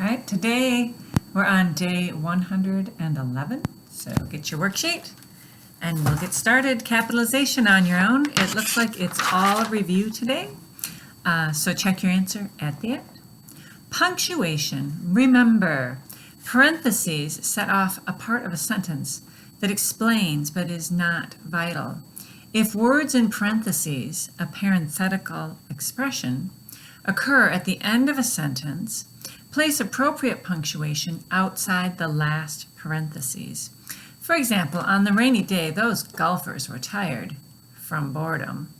All right, today we're on day 111, so get your worksheet and we'll get started. Capitalization on your own. It looks like it's all review today, so check your answer at the end. Punctuation. Remember, parentheses set off a part of a sentence that explains but is not vital. If words in parentheses, a parenthetical expression, occur at the end of a sentence, place appropriate punctuation outside the last parentheses. For example, on the rainy day, those golfers were tired from boredom.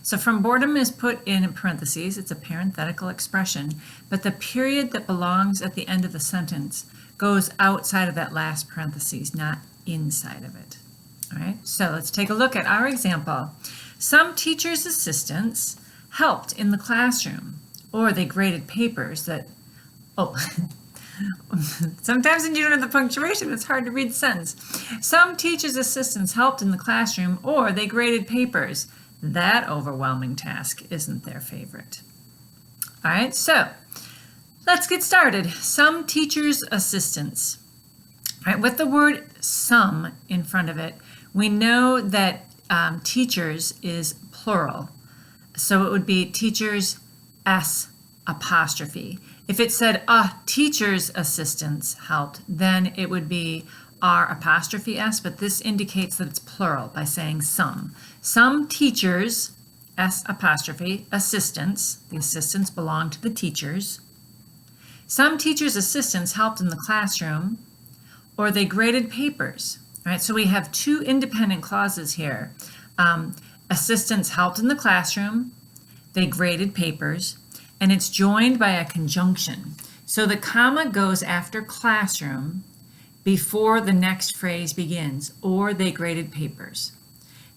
So from boredom is put in parentheses. It's a parenthetical expression, but the period that belongs at the end of the sentence goes outside of that last parentheses, not inside of it. All right, so let's take a look at our example. Some teachers' assistants helped in the classroom, or they graded papers that, sometimes when you don't have the punctuation, it's hard to read the sentence. Some teachers' assistants helped in the classroom, or they graded papers. That overwhelming task isn't their favorite. All right, so let's get started. Some teachers' assistants. All right, with the word some in front of it, we know that teachers is plural. So it would be teachers S apostrophe. If it said a teacher's assistants helped, then it would be R apostrophe S, but this indicates that it's plural by saying some. Some teachers, S apostrophe, assistants, the assistants belong to the teachers. Some teachers' assistants helped in the classroom, or they graded papers. All right, so we have two independent clauses here. Assistants helped in the classroom, they graded papers, and it's joined by a conjunction. So the comma goes after classroom before the next phrase begins, or they graded papers.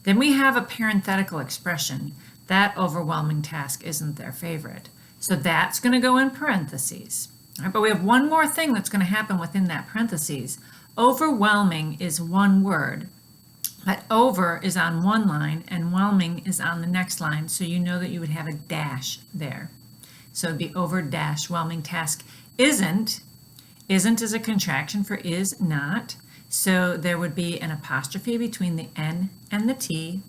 Then we have a parenthetical expression. That overwhelming task isn't their favorite. So that's going to go in parentheses. All right, but we have one more thing that's going to happen within that parentheses. Overwhelming is one word, but over is on one line and whelming is on the next line, so you know that you would have a dash there. So it'd be over dash whelming task. Isn't is a contraction for is not, so there would be an apostrophe between the N and the T.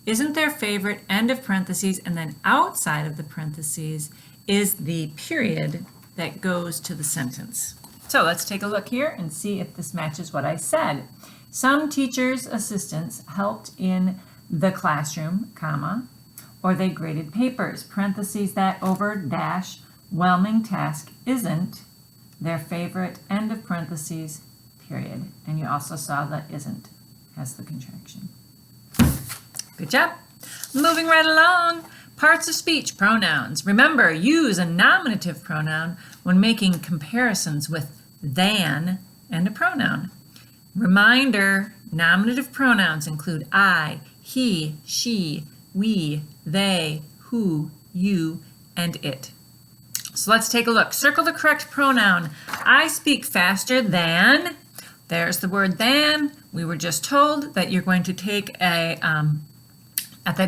Isn't their favorite, end of parentheses, and then outside of the parentheses is the period that goes to the sentence. So let's take a look here and see if this matches what I said. Some teachers' assistants helped in the classroom, comma, or they graded papers, parentheses, that over dash whelming task isn't their favorite, end of parentheses, period. And you also saw that isn't has the contraction. Good job. Moving right along. Parts of speech, pronouns. Remember, use a nominative pronoun when making comparisons with than and a pronoun. Reminder, nominative pronouns include I, he, she, we, they, who, you, and it. So let's take a look. Circle the correct pronoun. I speak faster than. There's the word than. We were just told that you're going to take that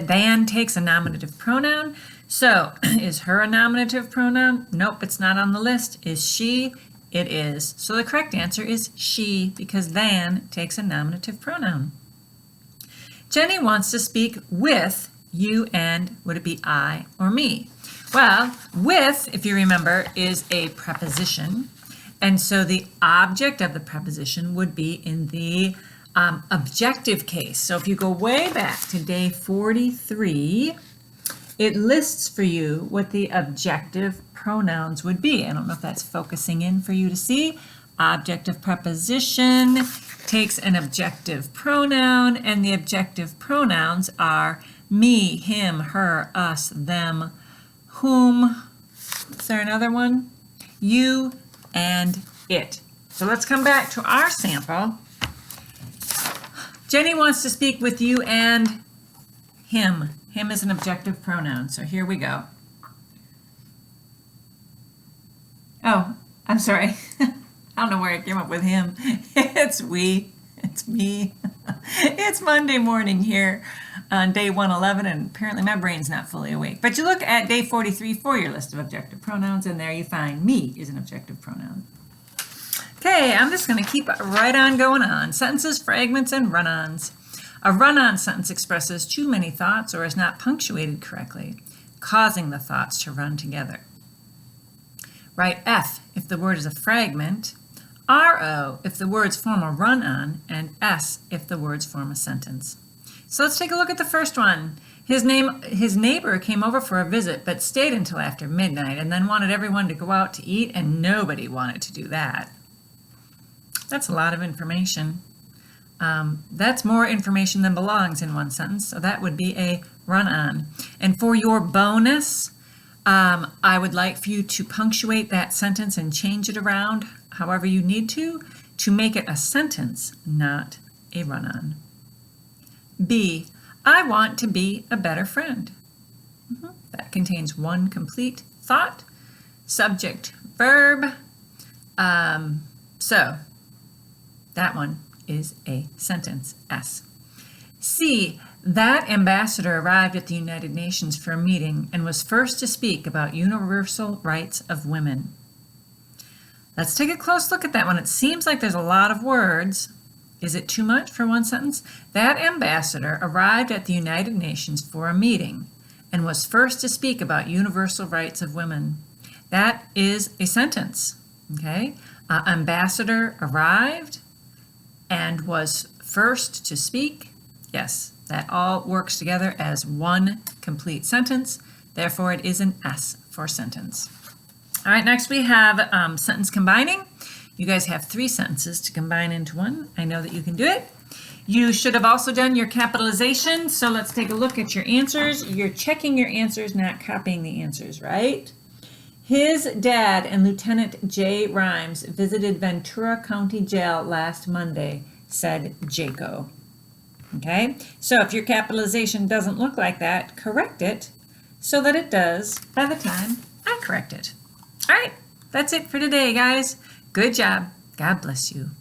than takes a nominative pronoun. So is her a nominative pronoun? Nope, it's not on the list. Is she? It is. So the correct answer is she, because than takes a nominative pronoun. Jenny wants to speak with you and, would it be I or me? Well, with, if you remember, is a preposition. And so the object of the preposition would be in the objective case. So if you go way back to day 43, it lists for you what the objective pronouns would be. I don't know if that's focusing in for you to see. Object of preposition takes an objective pronoun, and the objective pronouns are me, him, her, us, them, whom, is there another one? You and it. So let's come back to our sample. Jenny wants to speak with you and him. Him is an objective pronoun, so here we go. Oh, I'm sorry. I don't know where I came up with him. It's we. It's me. It's Monday morning here. on day 111, and apparently my brain's not fully awake. But you look at day 43 for your list of objective pronouns, and there you find me is an objective pronoun. Okay, I'm just going to keep right on going on. Sentences, fragments, and run-ons. A run-on sentence expresses too many thoughts or is not punctuated correctly, causing the thoughts to run together. Write F if the word is a fragment, RO if the words form a run-on, and S if the words form a sentence. So let's take a look at the first one. His neighbor came over for a visit but stayed until after midnight and then wanted everyone to go out to eat, and nobody wanted to do that. That's a lot of information. That's more information than belongs in one sentence, so that would be a run-on. And for your bonus, I would like for you to punctuate that sentence and change it around however you need to make it a sentence, not a run-on. B, I want to be a better friend. That contains one complete thought, subject, verb. So that one is a sentence, S. C, that ambassador arrived at the United Nations for a meeting and was first to speak about universal rights of women. Let's take a close look at that one. It seems like there's a lot of words. Is it too much for one sentence? That ambassador arrived at the United Nations for a meeting and was first to speak about universal rights of women. That is a sentence, okay? Ambassador arrived and was first to speak. Yes, that all works together as one complete sentence. Therefore, it is an S for sentence. All right, next we have sentence combining. You guys have 3 sentences to combine into one. I know that you can do it. You should have also done your capitalization. So let's take a look at your answers. You're checking your answers, not copying the answers, right? His dad and Lieutenant J. Rhymes visited Ventura County Jail last Monday, said Jaco. Okay, so if your capitalization doesn't look like that, correct it so that it does by the time I correct it. All right, that's it for today, guys. Good job. God bless you.